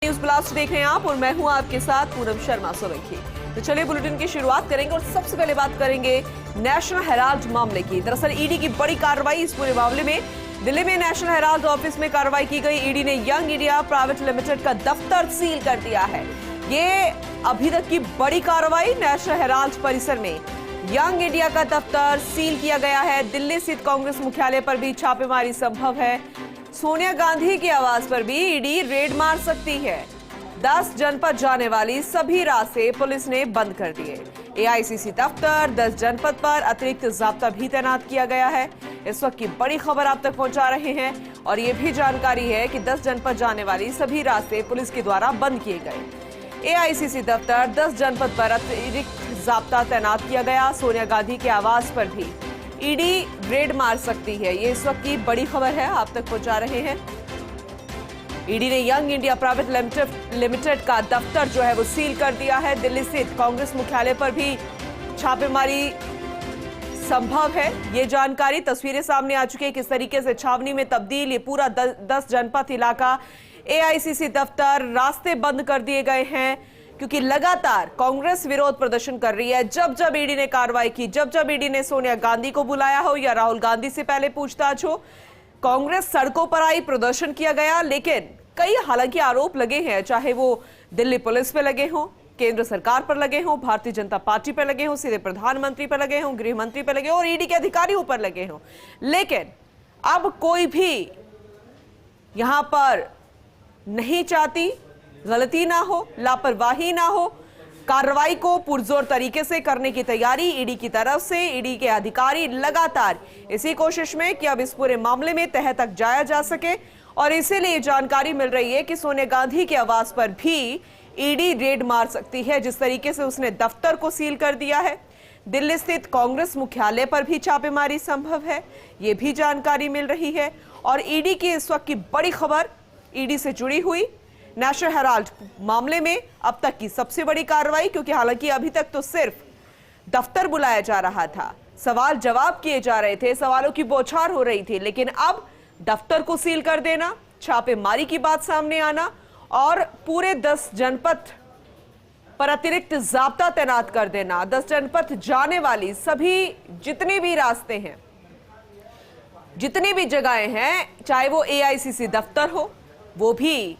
News blast देख रहे हैं आप और मैं हूं आपके साथ पूनम शर्मा सोलंकी। तो चलिए बुलेटिन की शुरुआत करेंगे और सबसे पहले बात करेंगे नेशनल हेराल्ड मामले की। दरअसल ईडी की बड़ी कार्रवाई इस पूरे मामले में। दिल्ली में नेशनल हेराल्ड ऑफिस में कार्रवाई की गई। ईडी ने यंग इंडिया प्राइवेट लिमिटेड का दफ्तर सील कर दिया है। ये अभी तक की बड़ी कार्रवाई। नेशनल हेराल्ड परिसर में यंग इंडिया का दफ्तर सील किया गया है। दिल्ली स्थित कांग्रेस मुख्यालय पर भी छापेमारी संभव है। सोनिया गांधी की आवाज पर भी ईडी रेड मार सकती है। 10 जनपद जाने वाली सभी रास्ते पुलिस ने बंद कर दिए। एआईसीसी दफ्तर 10 जनपद पर अतिरिक्त जाब्ता भी तैनात किया गया है। इस वक्त की बड़ी खबर आप तक पहुंचा रहे हैं और ये भी जानकारी है कि 10 जनपद जाने वाली सभी रास्ते पुलिस के द्वारा बंद किए गए। एआईसीसी दफ्तर 10 जनपद पर अतिरिक्त जाब्ता तैनात किया गया। सोनिया गांधी के आवास पर भी ईडी रेड मार सकती है। ये इस वक्त की बड़ी खबर है, आप तक पहुंचा रहे हैं। ईडी ने यंग इंडिया प्राइवेट लिमिटेड का दफ्तर जो है वो सील कर दिया है। दिल्ली स्थित कांग्रेस मुख्यालय पर भी छापेमारी संभव है। ये जानकारी, तस्वीरें सामने आ चुकी है किस तरीके से छावनी में तब्दील ये पूरा 10 जनपद इलाका, एआईसीसी दफ्तर, रास्ते बंद कर दिए गए हैं क्योंकि लगातार कांग्रेस विरोध प्रदर्शन कर रही है। जब जब ईडी ने कार्रवाई की, जब जब ईडी ने सोनिया गांधी को बुलाया हो या राहुल गांधी से पहले पूछताछ हो, कांग्रेस सड़कों पर आई, प्रदर्शन किया गया। लेकिन कई हालांकि आरोप लगे हैं, चाहे वो दिल्ली पुलिस पे लगे हों, केंद्र सरकार पर लगे हों, भारतीय जनता पार्टी पर लगे हों, सीधे प्रधानमंत्री पर लगे हों, गृह मंत्री पर लगे हों और ईडी के अधिकारियों पर लगे हों। लेकिन अब कोई भी यहां पर नहीं चाहती गलती ना हो, लापरवाही ना हो। कार्रवाई को पुरजोर तरीके से करने की तैयारी ईडी की तरफ से। ईडी के अधिकारी लगातार इसी कोशिश में कि अब इस पूरे मामले में तह तक जाया जा सके और इसीलिए जानकारी मिल रही है कि सोनिया गांधी के आवास पर भी ईडी रेड मार सकती है। जिस तरीके से उसने दफ्तर को सील कर दिया है, दिल्ली स्थित कांग्रेस मुख्यालय पर भी छापेमारी संभव है, यह भी जानकारी मिल रही है। और ईडी की इस वक्त की बड़ी खबर ईडी से जुड़ी हुई नेशनल हेराल्ड मामले में अब तक की सबसे बड़ी कार्रवाई, क्योंकि हालांकि अभी तक तो सिर्फ दफ्तर बुलाया जा रहा था, सवाल जवाब किए जा रहे थे, सवालों की बौछार हो रही थी, लेकिन अब दफ्तर को सील कर देना, छापेमारी की बात सामने आना और पूरे 10 जनपद पर अतिरिक्त जाब्ता तैनात कर देना। 10 जनपद जाने वाली सभी जितने भी रास्ते हैं, जितनी भी जगहें हैं, चाहे वो एआईसीसी दफ्तर हो, वो भी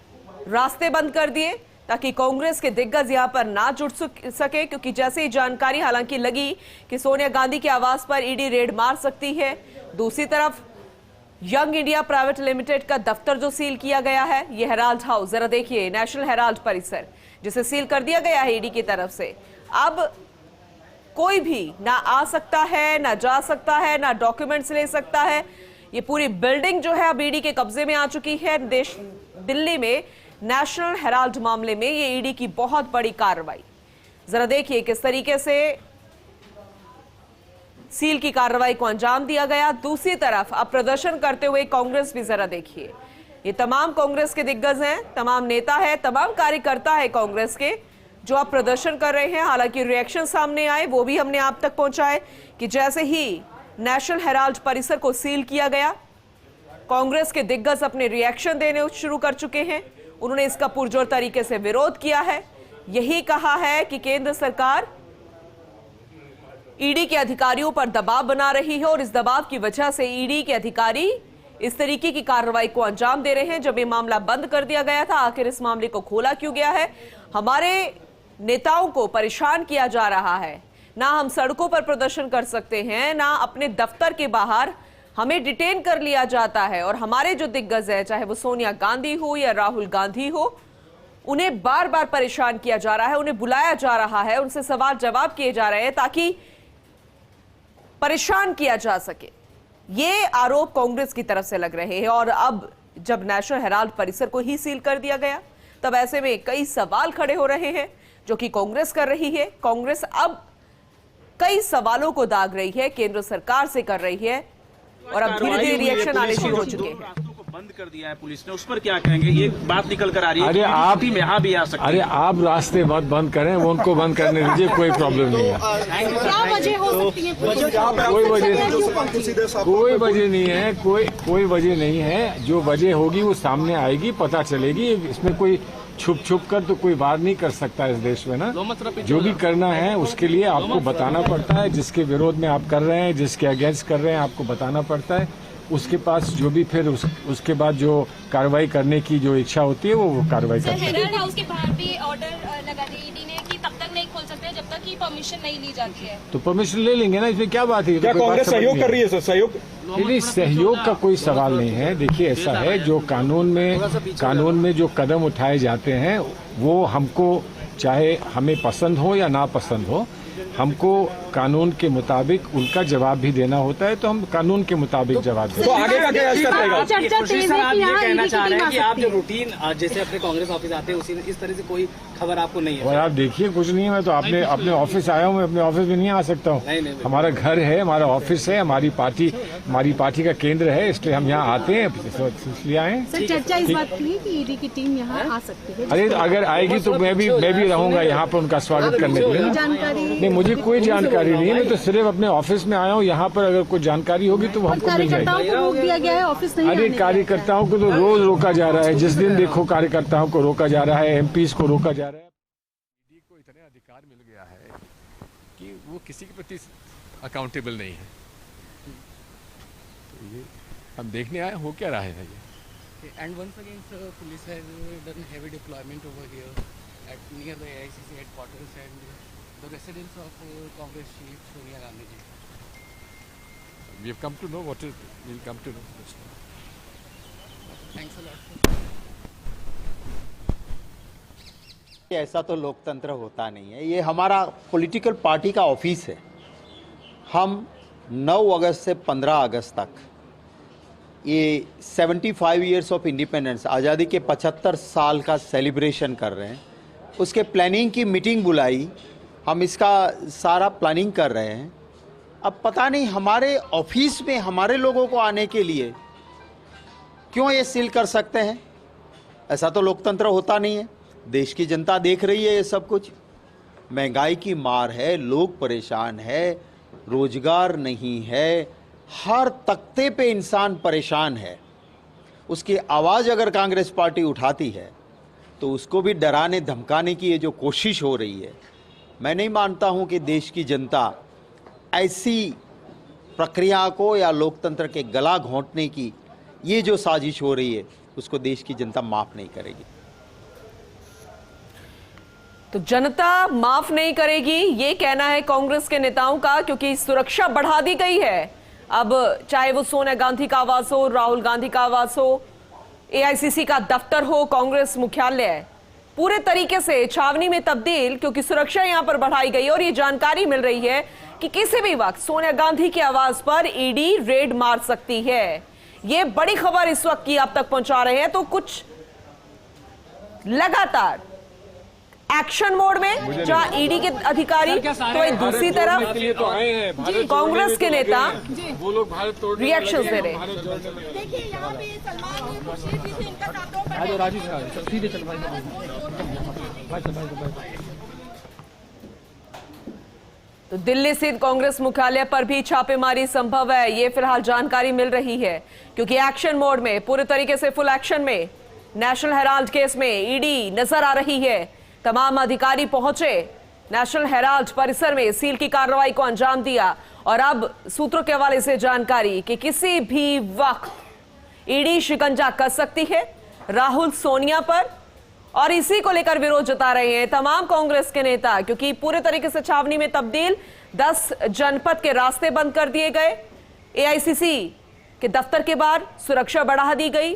रास्ते बंद कर दिए ताकि कांग्रेस के दिग्गज यहां पर ना जुड़ सके। क्योंकि जैसे ही जानकारी हालांकि लगी कि सोनिया गांधी के आवास पर ईडी रेड मार सकती है, दूसरी तरफ यंग इंडिया प्राइवेट लिमिटेड का दफ्तर जो सील किया गया है, ये हेराल्ड हाउस, जरा देखिए, नेशनल हेराल्ड परिसर जिसे सील कर दिया गया है ईडी की तरफ से। अब कोई भी ना आ सकता है, ना जा सकता है, ना डॉक्यूमेंट्स ले सकता है। ये पूरी बिल्डिंग जो है अब ईडी के कब्जे में आ चुकी है। दिल्ली में नेशनल हेराल्ड मामले में ये ईडी की बहुत बड़ी कार्रवाई, जरा देखिए किस तरीके से सील की कार्रवाई को अंजाम दिया गया। दूसरी तरफ अब प्रदर्शन करते हुए कांग्रेस भी, जरा देखिए, ये तमाम कांग्रेस के दिग्गज हैं, तमाम नेता है, तमाम कार्यकर्ता है कांग्रेस के जो अब प्रदर्शन कर रहे हैं। हालांकि रिएक्शन सामने आए, वो भी हमने आप तक पहुंचाए कि जैसे ही नेशनल हेराल्ड परिसर को सील किया गया, कांग्रेस के दिग्गज अपने रिएक्शन देने शुरू कर चुके हैं। उन्होंने इसका पुरजोर तरीके से विरोध किया है, यही कहा है कि केंद्र सरकार ईडी के अधिकारियों पर दबाव बना रही है और इस दबाव की वजह से ईडी के अधिकारी इस तरीके की कार्रवाई को अंजाम दे रहे हैं। जब ये मामला बंद कर दिया गया था, आखिर इस मामले को खोला क्यों गया है? हमारे नेताओं को परेशान किया जा रहा है, ना हम सड़कों पर प्रदर्शन कर सकते हैं, ना अपने दफ्तर के बाहर हमें डिटेन कर लिया जाता है। और हमारे जो दिग्गज है, चाहे वो सोनिया गांधी हो या राहुल गांधी हो, उन्हें बार बार परेशान किया जा रहा है, उन्हें बुलाया जा रहा है, उनसे सवाल जवाब किए जा रहे हैं ताकि परेशान किया जा सके। ये आरोप कांग्रेस की तरफ से लग रहे हैं। और अब जब नेशनल हेराल्ड परिसर को ही सील कर दिया गया, तब ऐसे में कई सवाल खड़े हो रहे हैं जो कि कांग्रेस कर रही है। कांग्रेस अब कई सवालों को दाग रही है, केंद्र सरकार से कर रही है और अब धीरे धीरे रिएक्शन आने शुरू हो चुके हैं। बंद कर दिया है पुलिस ने, उस पर क्या कहेंगे? ये बात निकल कर आ रही है। अरे आप में यहाँ भी आ सकते हैं। अरे आप रास्ते मत बंद करें, वो उनको बंद करने दीजिए, कोई प्रॉब्लम नहीं है। क्या वजह हो सकती है? कोई वजह नहीं है, कोई वजह नहीं है। जो वजह होगी वो सामने आएगी, पता चलेगी। इसमें कोई छुप छुप कर तो कोई वार नहीं कर सकता इस देश में ना। जो भी करना है उसके लिए आपको बताना पड़ता है, जिसके विरोध में आप कर रहे हैं, जिसके अगेंस्ट कर रहे हैं, आपको बताना पड़ता है। उसके पास जो भी फिर उसके बाद जो कार्रवाई करने की जो इच्छा होती है वो कार्रवाई करते हैं। हेराल्ड हाउस के बाहर भी ऑर्डर लगा दिया ईडी ने कि तब तक नहीं खोल सकते जब तक की परमिशन नहीं ली जाती है। तो परमिशन ले लेंगे ना, इसमें क्या बात है। क्या कांग्रेस सहयोग कर रही है सर? सहयोग नहीं, सहयोग का कोई सवाल नहीं है। देखिए ऐसा है, जो कानून में जो कदम उठाए जाते हैं वो हमको, चाहे हमें पसंद हो या ना पसंद हो, हमको कानून के मुताबिक उनका जवाब भी देना होता है, तो हम कानून के मुताबिक जवाब देते तो हैं। आगे का क्या स्टेप रहेगा? चर्चा तेज है कि यहाँ कहना ईडी चाह रहे हैं कि की आप जो रूटीन जैसे अपने कांग्रेस ऑफिस आते हैं उसी इस तरह से कोई खबर आपको नहीं है? और आप देखिए कुछ नहीं है, मैं तो अपने ऑफिस आया हूँ, मैं अपने ऑफिस में नहीं आ सकता हूँ। हमारा घर है, हमारा ऑफिस है, हमारी पार्टी का केंद्र है, इसलिए हम यहाँ आते हैं, इसलिए आए। सर चर्चा इस बात की कि ईडी की टीम यहाँ आ सकती है। अरे अगर आएगी तो मैं भी रहूंगा यहाँ पर उनका स्वागत करने के लिए। जानकारी नहीं, मुझे कोई जानकारी नहीं है, मैं तो सिर्फ अपने ऑफिस में आया हूँ। यहाँ पर अगर कोई जानकारी होगी तो वो हमको मिल जाएगी। कार्यकर्ताओं को रोक दिया गया है, ऑफिस नहीं अरे आने कार्यकर्ताओं को तो रोज रोका जा रहा है, जिस दिन देखो कार्यकर्ताओं को रोका जा रहा है, एमपीज को रोका जा रहा है। ईडी को इतने अधिकार मिल गया है कि वो किसी के प्रति अकाउंटेबल नहीं है। तो ये हम देखने आए हो क्या रहा है ये। And once again, sir, police has done heavy deployment over here at near the AICC headquarters and the residence of Congress chief Sonia Gandhi ji. We have come to know what is. We'll come to know. Thanks a lot, sir. ऐसा तो लोकतंत्र होता नहीं है। ये हमारा political party का office है। हम 9 अगस्त से 15 अगस्त तक ये 75 इयर्स ऑफ इंडिपेंडेंस, आज़ादी के 75 साल का सेलिब्रेशन कर रहे हैं। उसके प्लानिंग की मीटिंग बुलाई, हम इसका सारा प्लानिंग कर रहे हैं। अब पता नहीं हमारे ऑफिस में हमारे लोगों को आने के लिए क्यों ये सील कर सकते हैं। ऐसा तो लोकतंत्र होता नहीं है। देश की जनता देख रही है ये सब कुछ। महंगाई की मार है, लोग परेशान है, रोजगार नहीं है, हर तख्ते पे इंसान परेशान है। उसकी आवाज़ अगर कांग्रेस पार्टी उठाती है तो उसको भी डराने धमकाने की ये जो कोशिश हो रही है, मैं नहीं मानता हूं कि देश की जनता ऐसी प्रक्रिया को या लोकतंत्र के गला घोंटने की ये जो साजिश हो रही है उसको देश की जनता माफ़ नहीं करेगी। तो जनता माफ नहीं करेगी, ये कहना है कांग्रेस के नेताओं का, क्योंकि सुरक्षा बढ़ा दी गई है। अब चाहे वो सोनिया गांधी का आवास हो, राहुल गांधी का आवास हो, एआईसीसी का दफ्तर हो, कांग्रेस मुख्यालय, पूरे तरीके से छावनी में तब्दील, क्योंकि सुरक्षा यहां पर बढ़ाई गई। और ये जानकारी मिल रही है कि किसी भी वक्त सोनिया गांधी के आवास पर ईडी रेड मार सकती है। ये बड़ी खबर इस वक्त की आप तक पहुंचा रहे हैं। तो कुछ लगातार एक्शन मोड में जहां ईडी के अधिकारी, तो एक दूसरी तरफ कांग्रेस के नेता वो लोग भारत तोड़ रिएक्शन दे रहे। देखिए यहाँ पे सलमान खुर्शीद जी से इनका सातों सीधे चल भाई। तो दिल्ली स्थित कांग्रेस मुख्यालय पर भी छापेमारी संभव है, ये फिलहाल जानकारी मिल रही है, क्योंकि एक्शन मोड में, पूरे तरीके से फुल एक्शन में नेशनल हेराल्ड केस में ईडी नजर आ रही है। तमाम अधिकारी पहुंचे नेशनल हेराल्ड परिसर में, सील की कार्रवाई को अंजाम दिया। और अब सूत्रों के हवाले से जानकारी कि किसी भी वक्त ईडी शिकंजा कस सकती है राहुल सोनिया पर, और इसी को लेकर विरोध जता रहे हैं तमाम कांग्रेस के नेता, क्योंकि पूरे तरीके से छावनी में तब्दील, 10 जनपद के रास्ते बंद कर दिए गए, एआईसीसी के दफ्तर के बाहर सुरक्षा बढ़ा दी गई,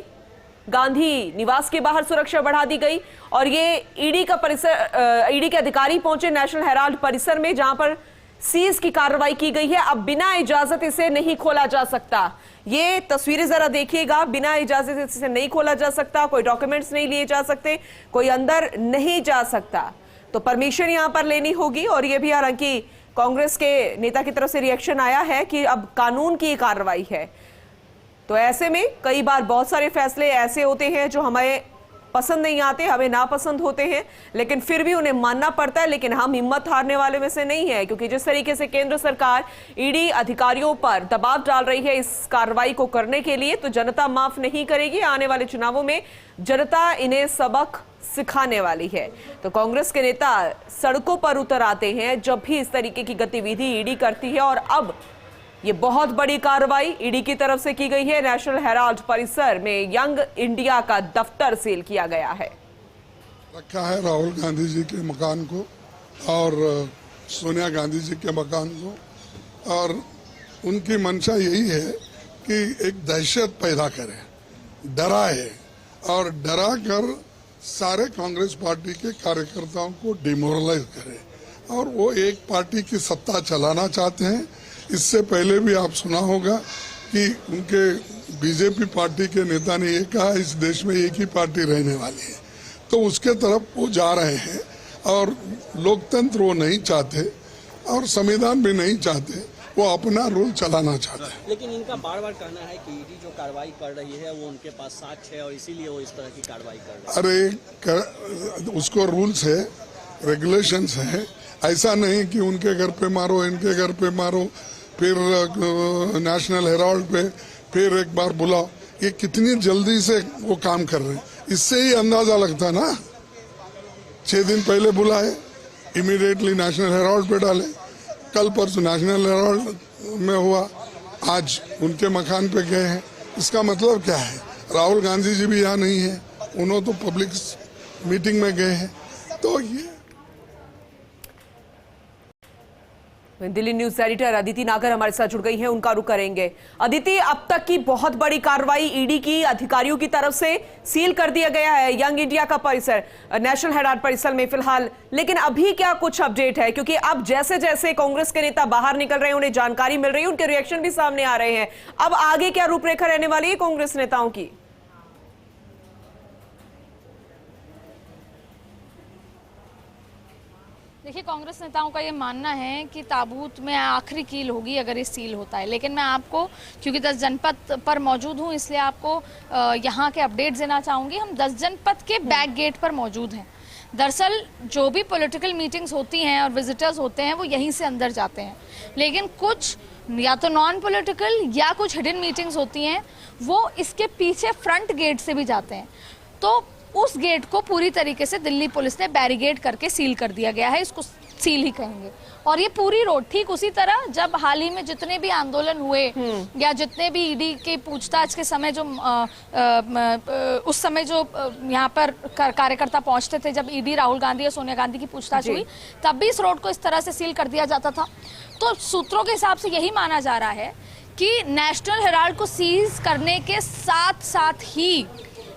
गांधी निवास के बाहर सुरक्षा बढ़ा दी गई, और ये ईडी का परिसर, ईडी के अधिकारी पहुंचे नेशनल हेराल्ड परिसर में, जहां पर सीज की कार्रवाई की गई है। अब बिना इजाजत इसे नहीं खोला जा सकता। ये तस्वीरें जरा देखिएगा, बिना इजाजत इसे नहीं खोला जा सकता, कोई डॉक्यूमेंट्स नहीं लिए जा सकते, कोई अंदर नहीं जा सकता, तो परमिशन यहां पर लेनी होगी। और ये भी हालांकि कांग्रेस के नेता की तरफ से रिएक्शन आया है कि अब कानून की कार्रवाई है। तो ऐसे में कई बार बहुत सारे फैसले ऐसे होते हैं जो हमें पसंद नहीं आते, हमें नापसंद होते हैं, लेकिन फिर भी उन्हें मानना पड़ता है। लेकिन हम हिम्मत हारने वाले में से नहीं है, क्योंकि जिस तरीके से केंद्र सरकार ईडी अधिकारियों पर दबाव डाल रही है इस कार्रवाई को करने के लिए, तो जनता माफ नहीं करेगी। आने वाले चुनावों में जनता इन्हें सबक सिखाने वाली है। तो कांग्रेस के नेता सड़कों पर उतर आते हैं जब भी इस तरीके की गतिविधि ईडी करती है, और अब ये बहुत बड़ी कार्रवाई ईडी की तरफ से की गई है। नेशनल हेराल्ड परिसर में यंग इंडिया का दफ्तर सील किया गया है। रखा है राहुल गांधी जी के मकान को और सोनिया गांधी जी के मकान को, और उनकी मंशा यही है कि एक दहशत पैदा करे, डराए और डरा कर सारे कांग्रेस पार्टी के कार्यकर्ताओं को डिमोरलाइज करे, और वो एक पार्टी की सत्ता चलाना चाहते हैं। इससे पहले भी आप सुना होगा कि उनके बीजेपी पार्टी के नेता ने ये कहा इस देश में एक ही पार्टी रहने वाली है, तो उसके तरफ वो जा रहे हैं। और लोकतंत्र वो नहीं चाहते और संविधान भी नहीं चाहते, वो अपना रूल चलाना चाहते हैं। लेकिन इनका बार बार कहना है कि ईडी जो कार्रवाई कर रही है वो उनके पास साक्ष्य है और इसीलिए वो इस तरह की कार्रवाई कर रहे हैं। अरे उसको रूल्स है, रेगुलेशंस है, ऐसा नहीं कि उनके घर पे मारो, इनके घर पे मारो, फिर नेशनल हेराल्ड पे फिर एक बार बुलाओ। ये कितनी जल्दी से वो काम कर रहे हैं, इससे ही अंदाजा लगता ना। 6 दिन पहले बुलाए, इमीडिएटली नेशनल हेराल्ड पे डाले, कल परसों नेशनल हेराल्ड में हुआ, आज उनके मकान पे गए हैं। इसका मतलब क्या है? राहुल गांधी जी भी यहाँ नहीं है, उन्होंने तो पब्लिक मीटिंग में गए हैं। तो ये दिल्ली न्यूज एडिटर अदिति नागर हमारे साथ जुड़ गई हैं, उनका रुख करेंगे। अदिति, अब तक की बहुत बड़ी कार्रवाई ईडी की अधिकारियों की तरफ से सील कर दिया गया है यंग इंडिया का परिसर, नेशनल हेराल्ड परिसर में फिलहाल, लेकिन अभी क्या कुछ अपडेट है? क्योंकि अब जैसे जैसे कांग्रेस के नेता बाहर निकल रहे हैं, उन्हें जानकारी मिल रही है, उनके रिएक्शन भी सामने आ रहे हैं। अब आगे क्या रूपरेखा रहने वाली है कांग्रेस नेताओं की? देखिए, कांग्रेस नेताओं का ये मानना है कि ताबूत में आखिरी कील होगी अगर ये सील होता है। लेकिन मैं आपको, क्योंकि 10 जनपद पर मौजूद हूँ, इसलिए आपको यहाँ के अपडेट देना चाहूँगी। हम 10 जनपद के बैक गेट पर मौजूद हैं। दरअसल जो भी पॉलिटिकल मीटिंग्स होती हैं और विजिटर्स होते हैं वो यहीं से अंदर जाते हैं, लेकिन कुछ या तो नॉन पॉलिटिकल या कुछ हिडन मीटिंग्स होती हैं वो इसके पीछे फ्रंट गेट से भी जाते हैं। तो उस गेट को पूरी तरीके से दिल्ली पुलिस ने बैरिकेड करके सील कर दिया गया है, इसको सील ही कहेंगे। और ये पूरी रोड ठीक उसी तरह जब हाल ही में जितने भी आंदोलन हुए या जितने भी ईडी की पूछताछ के समय जो उस समय जो यहाँ पर कार्यकर्ता पहुंचते थे, जब ईडी राहुल गांधी और सोनिया गांधी की पूछताछ हुई, तब भी इस रोड को इस तरह से सील कर दिया जाता था। तो सूत्रों के हिसाब से यही माना जा रहा है कि नेशनल हेराल्ड को सीज करने के साथ साथ ही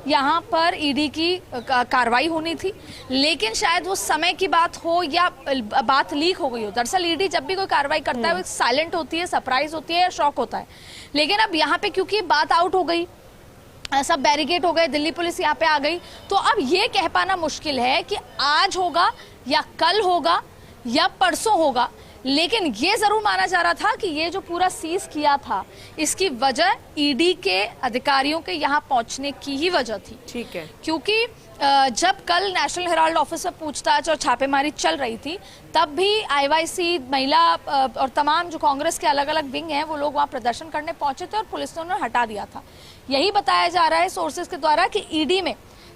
यहाँ पर ईडी की कार्रवाई होनी थी, लेकिन शायद वो समय की बात हो या बात लीक हो गई हो। दरअसल ईडी जब भी कोई कार्रवाई करता है वो साइलेंट होती है, सरप्राइज होती है या शॉक होता है। लेकिन अब यहाँ पे क्योंकि बात आउट हो गई, सब बैरिकेड हो गए, दिल्ली पुलिस यहाँ पे आ गई, तो अब ये कह पाना मुश्किल है कि आज होगा या कल होगा या परसों होगा। लेकिन ये जरूर माना जा रहा था कि ये जो पूरा सीज किया था इसकी वजह ईडी के अधिकारियों के यहाँ पहुंचने की ही वजह थी। ठीक है, क्योंकि जब कल नेशनल हेराल्ड ऑफिस में पूछताछ और छापेमारी चल रही थी, तब भी आईवाईसी, महिला और तमाम जो कांग्रेस के अलग अलग विंग हैं वो लोग वहाँ प्रदर्शन करने पहुंचे थे और पुलिस ने उन्हें हटा दिया था। यही बताया जा रहा है सोर्सेज के द्वारा कि ईडी में,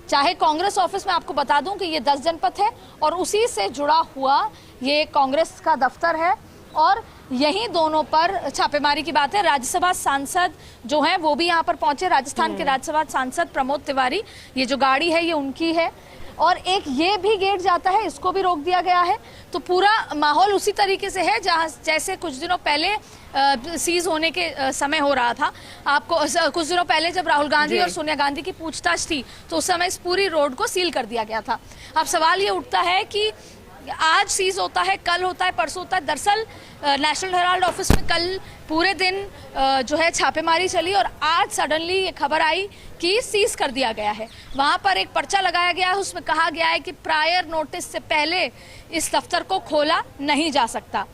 चाहे कांग्रेस ऑफिस में, आपको बता दूं कि ये 10 जनपद है और उसी से जुड़ा हुआ ये कांग्रेस का दफ्तर है और यही दोनों पर छापेमारी की बात है। राज्यसभा सांसद जो हैं वो भी यहाँ पर पहुंचे, राजस्थान के राज्यसभा सांसद प्रमोद तिवारी, ये जो गाड़ी है ये उनकी है और एक ये भी गेट जाता है, इसको भी रोक दिया गया है। तो पूरा माहौल उसी तरीके से है जहाँ जैसे कुछ दिनों पहले सीज होने के समय हो रहा था। आपको कुछ दिनों पहले जब राहुल गांधी और सोनिया गांधी की पूछताछ थी तो उस समय इस पूरी रोड को सील कर दिया गया था। अब सवाल ये उठता है कि आज सीज होता है, कल होता है, परसों होता है। दरअसल नेशनल हेराल्ड ऑफिस में कल पूरे दिन जो है छापेमारी चली और आज सडनली ये खबर आई कि सीज कर दिया गया है। वहाँ पर एक पर्चा लगाया गया है, उसमें कहा गया है कि प्रायर नोटिस से पहले इस दफ्तर को खोला नहीं जा सकता।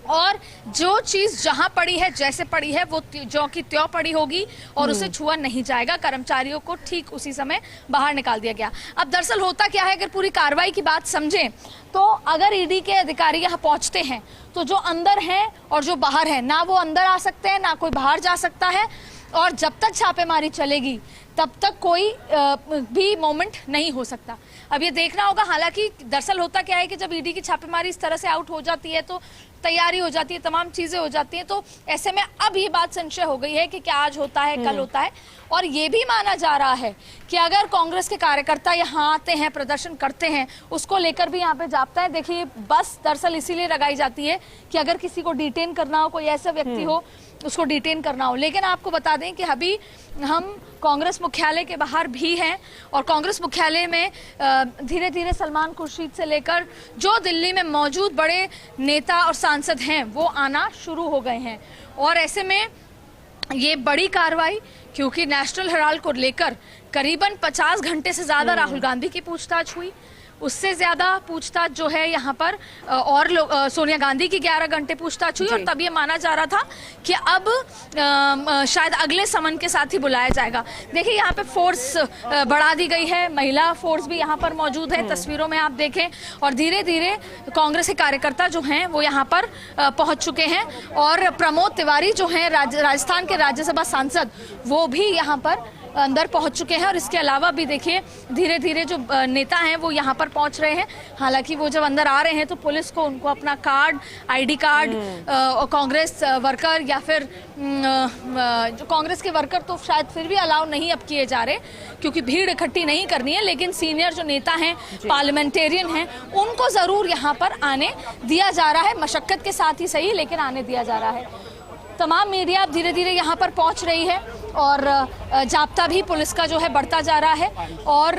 और जो चीज जहां पड़ी है, जैसे पड़ी है, वो ज्यों की त्यों पड़ी होगी और उसे छुआ नहीं जाएगा। कर्मचारियों को ठीक उसी समय बाहर निकाल दिया गया। अब दरअसल होता क्या है, अगर पूरी कार्रवाई की बात समझें तो अगर ईडी के अधिकारी यहाँ पहुंचते हैं तो जो अंदर हैं और जो बाहर हैं, ना वो अंदर आ सकते हैं ना कोई बाहर जा सकता है, और जब तक छापेमारी चलेगी तब तक कोई भी मोमेंट नहीं हो सकता। अब ये देखना होगा। हालांकि दरअसल होता क्या है कि जब ईडी की छापेमारी इस तरह से आउट हो जाती है तो तैयारी हो जाती है, तमाम चीजें हो जाती हैं, तो ऐसे में अब ये बात संशय हो गई है कि क्या आज होता है, कल होता है। और ये भी माना जा रहा है कि अगर कांग्रेस के कार्यकर्ता यहाँ आते हैं, प्रदर्शन करते हैं, उसको लेकर भी यहाँ पे जाप्ता है। देखिए, बस दरअसल इसीलिए लगाई जाती है कि अगर किसी को डिटेन करना हो, कोई ऐसा व्यक्ति हो उसको डिटेन करना हो। लेकिन आपको बता दें कि अभी हम कांग्रेस मुख्यालय के बाहर भी हैं और कांग्रेस मुख्यालय में धीरे धीरे सलमान खुर्शीद से लेकर जो दिल्ली में मौजूद बड़े नेता और सांसद हैं वो आना शुरू हो गए हैं। और ऐसे में ये बड़ी कार्रवाई, क्योंकि नेशनल हेराल्ड को लेकर करीबन 50 घंटे से ज्यादा राहुल गांधी की पूछताछ हुई, उससे ज्यादा पूछताछ जो है यहाँ पर और सोनिया गांधी की 11 घंटे पूछताछ हुई, और तब ये माना जा रहा था कि अब शायद अगले समन के साथ ही बुलाया जाएगा। देखिए, यहाँ पे फोर्स बढ़ा दी गई है, महिला फोर्स भी यहाँ पर मौजूद है, तस्वीरों में आप देखें, और धीरे धीरे कांग्रेस के कार्यकर्ता जो हैं वो यहाँ पर पहुँच चुके हैं। और प्रमोद तिवारी जो हैं राजस्थान के राज्यसभा सांसद, वो भी यहाँ पर अंदर पहुंच चुके हैं। और इसके अलावा भी देखिए, धीरे धीरे जो नेता हैं वो यहाँ पर पहुंच रहे हैं। हालांकि वो जब अंदर आ रहे हैं तो पुलिस को उनको अपना card, ID card, Congress worker या फिर जो कांग्रेस के वर्कर तो शायद फिर भी अलाउ नहीं अब किए जा रहे, क्योंकि भीड़ इकट्ठी नहीं करनी है। लेकिन सीनियर जो नेता हैं, पार्लियामेंटेरियन हैं, उनको जरूर यहाँ पर आने दिया जा रहा है, मशक्कत के साथ ही सही, लेकिन आने दिया जा रहा है। तमाम मीडिया अब धीरे धीरे यहाँ पर पहुँच रही है और जाब्ता भी पुलिस का जो है बढ़ता जा रहा है। और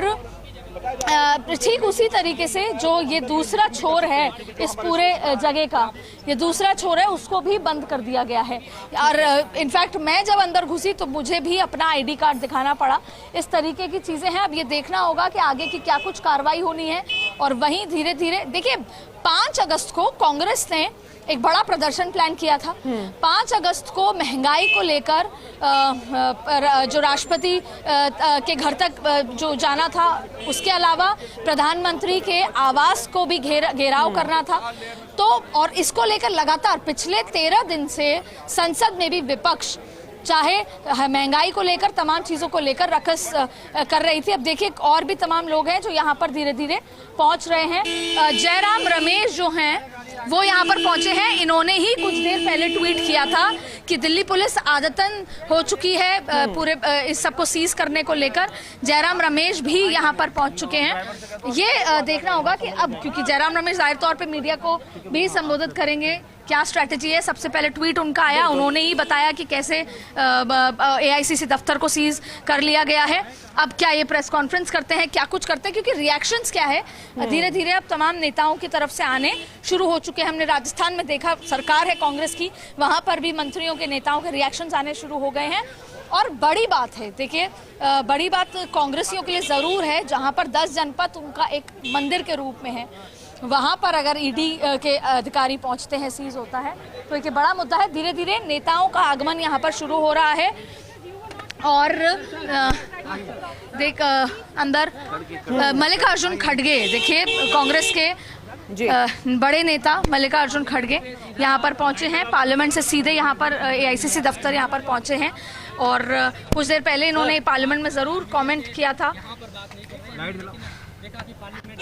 ठीक उसी तरीके से जो ये दूसरा छोर है इस पूरे जगह का, ये दूसरा छोर है, उसको भी बंद कर दिया गया है। और इनफैक्ट मैं जब अंदर घुसी तो मुझे भी अपना आईडी कार्ड दिखाना पड़ा। इस तरीके की चीज़ें हैं। अब ये देखना होगा कि आगे की क्या कुछ कार्रवाई होनी है। और वहीं धीरे धीरे देखिए, 5 अगस्त को कांग्रेस ने एक बड़ा प्रदर्शन प्लान किया था। 5 अगस्त को महंगाई को लेकर जो राष्ट्रपति के घर तक जो जाना था, उसके अलावा प्रधानमंत्री के आवास को भी घेराव करना था। तो और इसको लेकर लगातार पिछले 13 दिन से संसद में भी विपक्ष चाहे महंगाई को लेकर, तमाम चीज़ों को लेकर रकस कर रही थी। अब देखिए, और भी तमाम लोग हैं जो यहाँ पर धीरे धीरे पहुँच रहे हैं। जयराम रमेश जो हैं वो यहाँ पर पहुंचे हैं। इन्होंने ही कुछ देर पहले ट्वीट किया था कि दिल्ली पुलिस आदतन हो चुकी है पूरे इस सबको सीज करने को लेकर। जयराम रमेश भी यहाँ पर पहुंच चुके हैं। ये देखना होगा कि अब, क्योंकि जयराम रमेश जाहिर तौर पे मीडिया को भी संबोधित करेंगे, क्या स्ट्रैटेजी है। सबसे पहले ट्वीट उनका आया, उन्होंने ही बताया कि कैसे एआईसीसी दफ्तर को सीज कर लिया गया है। अब क्या ये प्रेस कॉन्फ्रेंस करते हैं, क्या कुछ करते हैं, क्योंकि रिएक्शंस क्या है, धीरे धीरे अब तमाम नेताओं की तरफ से आने शुरू हो चुके हैं। हमने राजस्थान में देखा, सरकार है कांग्रेस की, वहां पर भी मंत्रियों के, नेताओं के रिएक्शंस आने शुरू हो गए हैं। और बड़ी बात है, देखिए, बड़ी बात कांग्रेसियों के लिए जरूर है, जहां पर 10 जनपद उनका एक मंदिर के रूप में है, वहां पर अगर ईडी के अधिकारी पहुंचते हैं, सीज होता है, तो एक बड़ा मुद्दा है। धीरे धीरे नेताओं का आगमन यहां पर शुरू हो रहा है। और देख अंदर मल्लिकार्जुन खड़गे, देखिए कांग्रेस के बड़े नेता मल्लिकार्जुन खड़गे यहाँ पर पहुंचे हैं। पार्लियामेंट से सीधे यहाँ पर एआईसीसी दफ्तर यहाँ पर पहुंचे हैं। और कुछ देर पहले इन्होंने पार्लियामेंट में जरूर कमेंट किया था।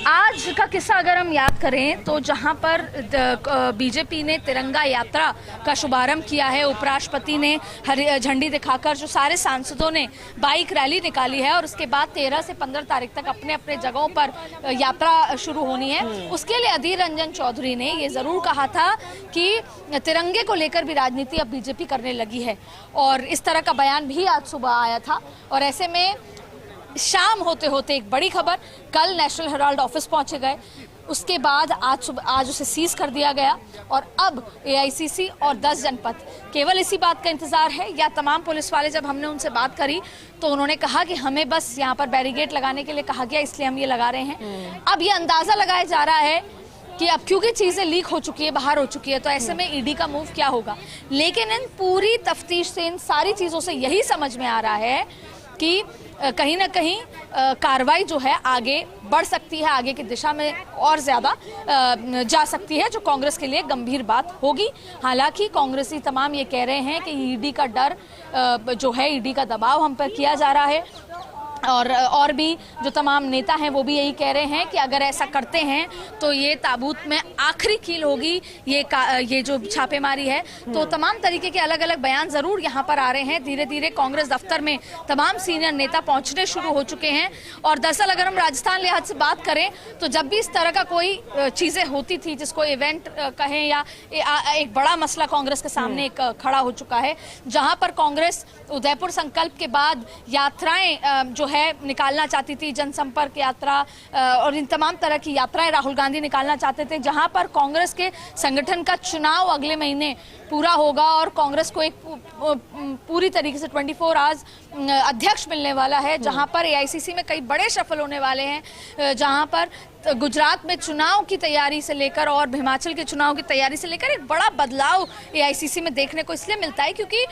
आज का किस्सा अगर हम याद करें तो जहां पर बीजेपी ने तिरंगा यात्रा का शुभारंभ किया है, उपराष्ट्रपति ने हरी झंडी दिखाकर, जो सारे सांसदों ने बाइक रैली निकाली है, और उसके बाद 13 से 15 तारीख तक अपने अपने जगहों पर यात्रा शुरू होनी है। उसके लिए अधीर रंजन चौधरी ने ये जरूर कहा था कि तिरंगे को लेकर भी राजनीति अब बीजेपी करने लगी है, और इस तरह का बयान भी आज सुबह आया था। और ऐसे में शाम होते होते एक बड़ी खबर, कल नेशनल हेराल्ड ऑफिस पहुंचे गए, उसके बाद आज उसे सीज कर दिया गया। और अब एआईसीसी और 10 जनपद, केवल इसी बात का इंतजार है। या तमाम पुलिस वाले, जब हमने उनसे बात करी तो उन्होंने कहा कि हमें बस यहाँ पर बैरिकेड लगाने के लिए कहा गया, इसलिए हम ये लगा रहे हैं। अब ये अंदाजा लगाया जा रहा है कि अब क्योंकि चीज़ें लीक हो चुकी है, बाहर हो चुकी है, तो ऐसे में ईडी का मूव क्या होगा। लेकिन इन पूरी तफ्तीश से, इन सारी चीज़ों से यही समझ में आ रहा है कि कहीं ना कहीं कार्रवाई जो है आगे बढ़ सकती है, आगे की दिशा में और ज़्यादा जा सकती है, जो कांग्रेस के लिए गंभीर बात होगी। हालांकि कांग्रेसी तमाम ये कह रहे हैं कि ईडी का डर जो है, ईडी का दबाव हम पर किया जा रहा है, और भी जो तमाम नेता हैं वो भी यही कह रहे हैं कि अगर ऐसा करते हैं तो ये ताबूत में आखिरी कील होगी, ये जो छापेमारी है। तो तमाम तरीके के अलग अलग बयान जरूर यहाँ पर आ रहे हैं। धीरे धीरे कांग्रेस दफ्तर में तमाम सीनियर नेता पहुंचने शुरू हो चुके हैं। और दरअसल अगर हम राजस्थान लिहाज से बात करें तो जब भी इस तरह का कोई चीज़ें होती थी, जिसको इवेंट कहें या एक बड़ा मसला कांग्रेस के सामने एक खड़ा हो चुका है, जहाँ पर कांग्रेस उदयपुर संकल्प के बाद यात्राएं जो है निकालना चाहती थी, जनसंपर्क यात्रा और इन तमाम तरह की यात्राएं राहुल गांधी निकालना चाहते थे, जहां पर कांग्रेस के संगठन का चुनाव अगले महीने पूरा होगा और कांग्रेस को एक पूरी तरीके से 24 आवर्स अध्यक्ष मिलने वाला है, जहां पर एआईसीसी में कई बड़े सफल होने वाले हैं, जहां पर गुजरात में चुनाव की तैयारी से लेकर और हिमाचल के चुनाव की तैयारी से लेकर एक बड़ा बदलाव एआईसीसी में देखने को इसलिए मिलता है क्योंकि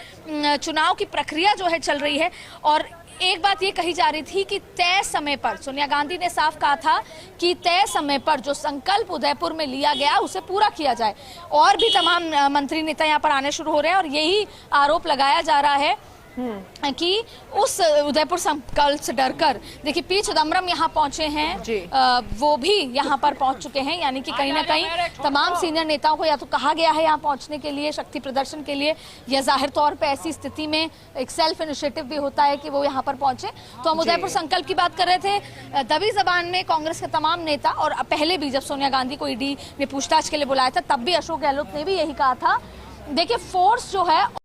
चुनाव की प्रक्रिया जो है चल रही है। और एक बात ये कही जा रही थी कि तय समय पर, सोनिया गांधी ने साफ कहा था कि तय समय पर जो संकल्प उदयपुर में लिया गया उसे पूरा किया जाए। और भी तमाम मंत्री नेता यहाँ पर आने शुरू हो रहे हैं और यही आरोप लगाया जा रहा है कि उस उदयपुर संकल्प से डरकर, देखिए पी चिदम्बरम यहाँ पहुंचे हैं, वो भी यहाँ पर पहुंच चुके हैं, यानी कि कहीं ना कहीं तमाम सीनियर नेताओं को या तो कहा गया है यहाँ पहुंचने के लिए, शक्ति प्रदर्शन के लिए, या जाहिर तौर पे ऐसी स्थिति में एक सेल्फ इनिशिएटिव भी होता है कि वो यहाँ पर पहुंचे। तो हम उदयपुर संकल्प की बात कर रहे थे। दबी जबान में कांग्रेस के तमाम नेता, और पहले भी जब सोनिया गांधी को ईडी ने पूछताछ के लिए बुलाया था तब भी अशोक गहलोत ने भी यही कहा था। देखिए फोर्स जो है